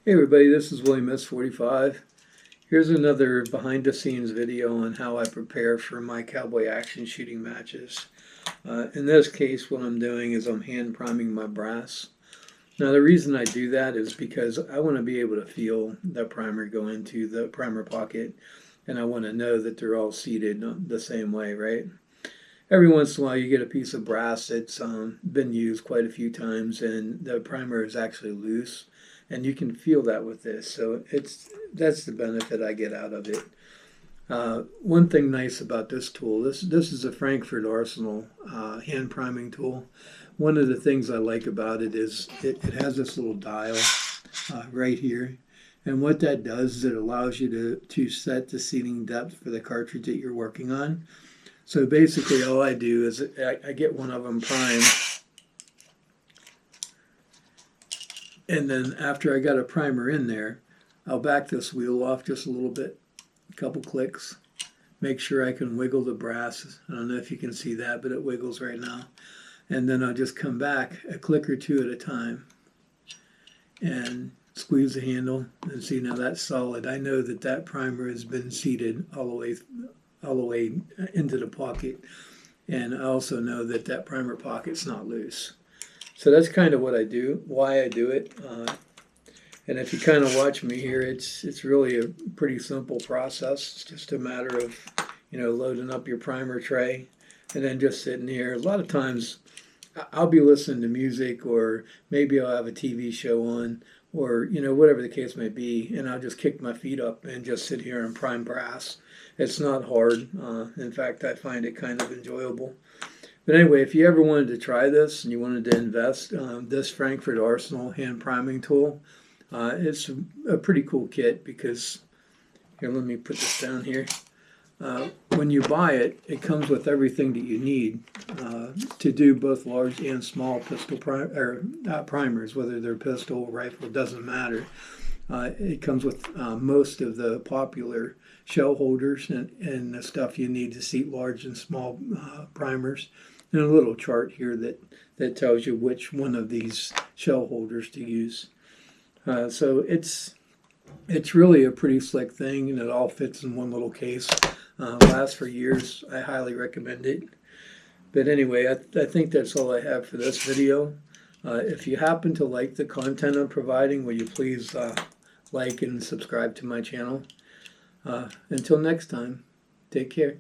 Hey everybody, this is Willie Miss 45. Here's another behind the scenes video on how I prepare for my cowboy action shooting matches. In this case, what I'm doing is I'm hand priming my brass. Now the reason I do that is because I want to be able to feel the primer go into the primer pocket, and I want to know that they're all seated the same way, right? Every once in a while you get a piece of brass that's been used quite a few times and the primer is actually loose, and you can feel that with this. So that's the benefit I get out of it. One thing nice about this tool, this is a Frankford Arsenal hand priming tool. One of the things I like about it is it has this little dial right here. And what that does is it allows you to set the seating depth for the cartridge that you're working on. So basically all I do is I get one of them primed, and then after I got a primer in there, I'll back this wheel off just a little bit, a couple clicks, make sure I can wiggle the brass. I don't know if you can see that, but it wiggles right now. And then I'll just come back a click or two at a time and squeeze the handle, and see, now that's solid. I know that that primer has been seated all the way into the pocket, and I also know that that primer pocket's not loose. So that's kind of what I do, why I do it. And if you kind of watch me here, it's really a pretty simple process. It's just a matter of, loading up your primer tray and then just sitting here. A lot of times I'll be listening to music, or maybe I'll have a TV show on, or whatever the case may be, and I'll just kick my feet up and just sit here and prime brass. It's not hard. In fact, I find it kind of enjoyable. But anyway, if you ever wanted to try this and you wanted to invest, this Frankford Arsenal hand priming tool, it's a pretty cool kit because, here, let me put this down here. When you buy it, it comes with everything that you need to do both large and small pistol primers, whether they're pistol or rifle, doesn't matter. It comes with most of the popular shell holders and the stuff you need to seat large and small primers, and a little chart here that tells you which one of these shell holders to use. So it's really a pretty slick thing, and it all fits in one little case. Lasts for years. I highly recommend it. But anyway, I think that's all I have for this video. If you happen to like the content I'm providing, will you please like and subscribe to my channel? Until next time, take care.